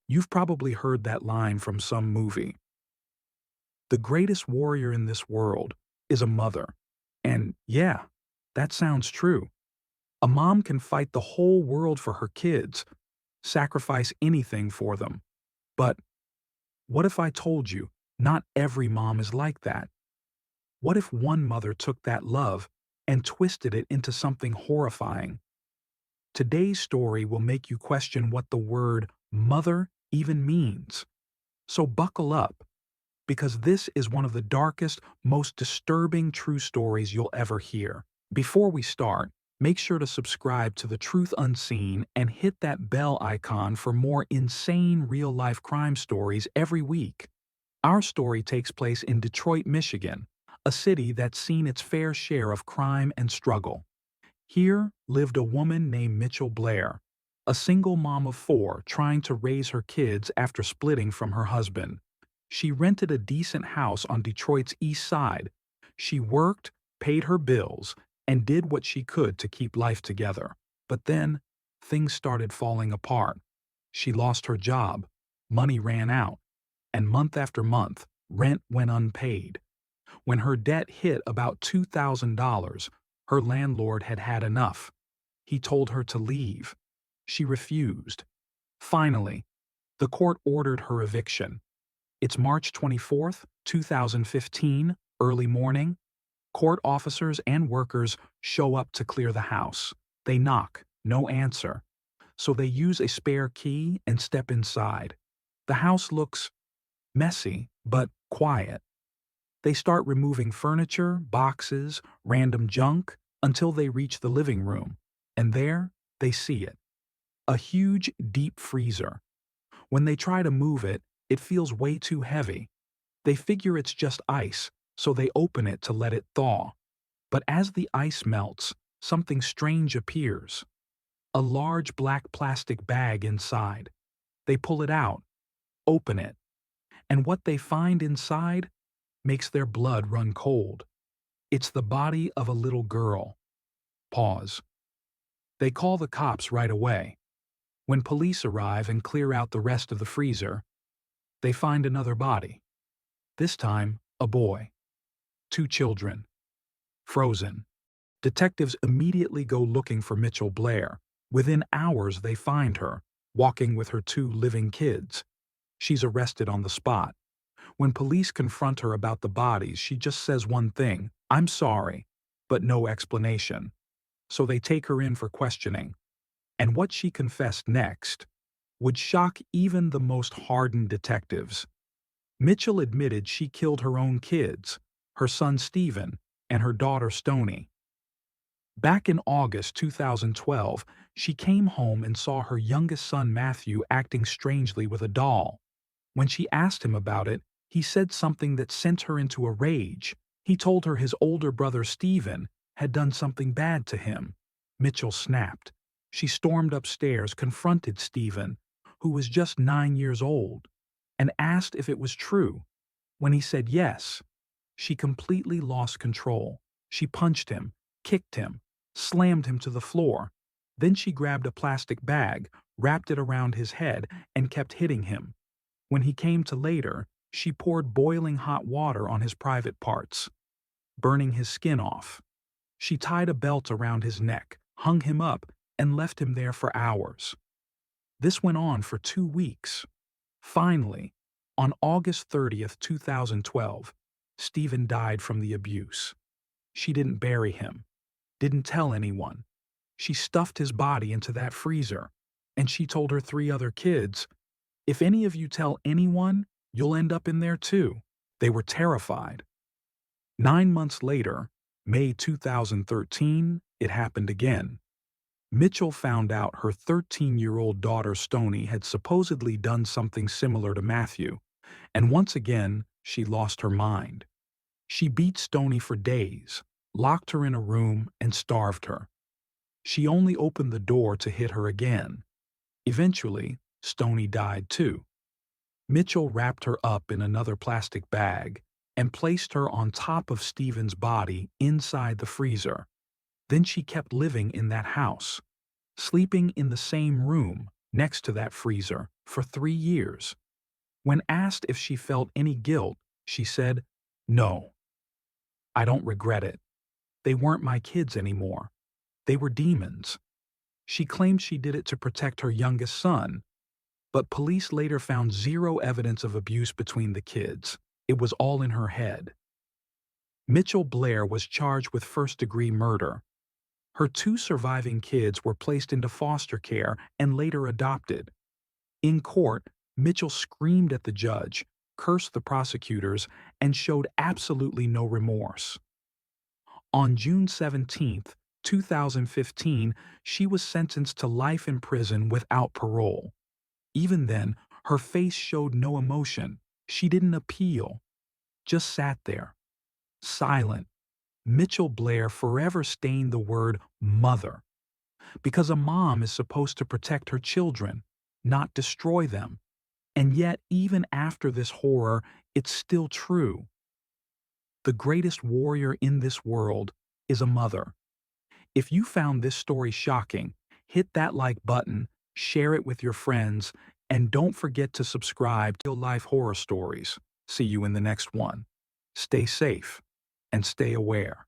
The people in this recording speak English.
You've probably heard that line from some movie. The greatest warrior in this world is a mother. And yeah, that sounds true. A mom can fight the whole world for her kids, sacrifice anything for them. But what if I told you not every mom is like that? What if one mother took that love and twisted it into something horrifying? Today's story will make you question what the word mother even means. So buckle up, because this is one of the darkest, most disturbing true stories you'll ever hear. Before we start, make sure to subscribe to The Truth Unseen and hit that bell icon for more insane real-life crime stories every week. Our story takes place in Detroit, Michigan, a city that's seen its fair share of crime and struggle. Here lived a woman named Mitchell Blair, a single mom of four trying to raise her kids after splitting from her husband. She rented a decent house on Detroit's east side. She worked, paid her bills, and did what she could to keep life together. But then, things started falling apart. She lost her job, money ran out, and month after month, rent went unpaid. When her debt hit about $2,000, her landlord had had enough. He told her to leave. She refused. Finally, the court ordered her eviction. It's March 24th, 2015, early morning. Court officers and workers show up to clear the house. They knock, no answer. So they use a spare key and step inside. The house looks messy, but quiet. They start removing furniture, boxes, random junk, until they reach the living room. And there, they see it. A huge, deep freezer. When they try to move it, it feels way too heavy. They figure it's just ice, so they open it to let it thaw. But as the ice melts, something strange appears. A large black plastic bag inside. They pull it out, open it, and what they find inside makes their blood run cold. It's the body of a little girl. Pause. They call the cops right away. When police arrive and clear out the rest of the freezer, they find another body. This time, a boy. Two children. Frozen. Detectives immediately go looking for Mitchell Blair. Within hours, they find her, walking with her two living kids. She's arrested on the spot. When police confront her about the bodies, she just says one thing: "I'm sorry," but no explanation. So they take her in for questioning. And what she confessed next would shock even the most hardened detectives. Mitchell admitted she killed her own kids, her son Stephen and her daughter Stoney. Back in August 2012, she came home and saw her youngest son Matthew acting strangely with a doll. When she asked him about it, he said something that sent her into a rage. He told her his older brother Stephen had done something bad to him. Mitchell snapped. She stormed upstairs, confronted Stephen, who was just 9 years old, and asked if it was true. When he said yes, she completely lost control. She punched him, kicked him, slammed him to the floor. Then she grabbed a plastic bag, wrapped it around his head, and kept hitting him. When he came to later, she poured boiling hot water on his private parts, burning his skin off. She tied a belt around his neck, hung him up, and left him there for hours. This went on for 2 weeks. Finally, on August 30th, 2012, Stephen died from the abuse. She didn't bury him, didn't tell anyone. She stuffed his body into that freezer, and she told her 3 other kids, "If any of you tell anyone, you'll end up in there too." They were terrified. 9 months later, May 2013, it happened again. Mitchell found out her 13-year-old daughter Stoney had supposedly done something similar to Matthew, and once again, she lost her mind. She beat Stoney for days, locked her in a room, and starved her. She only opened the door to hit her again. Eventually, Stoney died too. Mitchell wrapped her up in another plastic bag and placed her on top of Stephen's body inside the freezer. Then she kept living in that house, sleeping in the same room, next to that freezer for 3 years. When asked if she felt any guilt, she said, "No, I don't regret it. They weren't my kids anymore. They were demons." She claimed she did it to protect her youngest son, but police later found zero evidence of abuse between the kids. It was all in her head. Mitchelle Blair was charged with first-degree murder. Her 2 surviving kids were placed into foster care and later adopted. In court, Mitchell screamed at the judge, cursed the prosecutors, and showed absolutely no remorse. On June 17, 2015, she was sentenced to life in prison without parole. Even then, her face showed no emotion. She didn't appeal, just sat there, silent. Mitchelle Blair forever stained the word mother, because a mom is supposed to protect her children, not destroy them. And yet, even after this horror, it's still true. The greatest warrior in this world is a mother. If you found this story shocking, hit that like button, share it with your friends, and don't forget to subscribe to Real Life Horror Stories. See you in the next one. Stay safe and stay aware.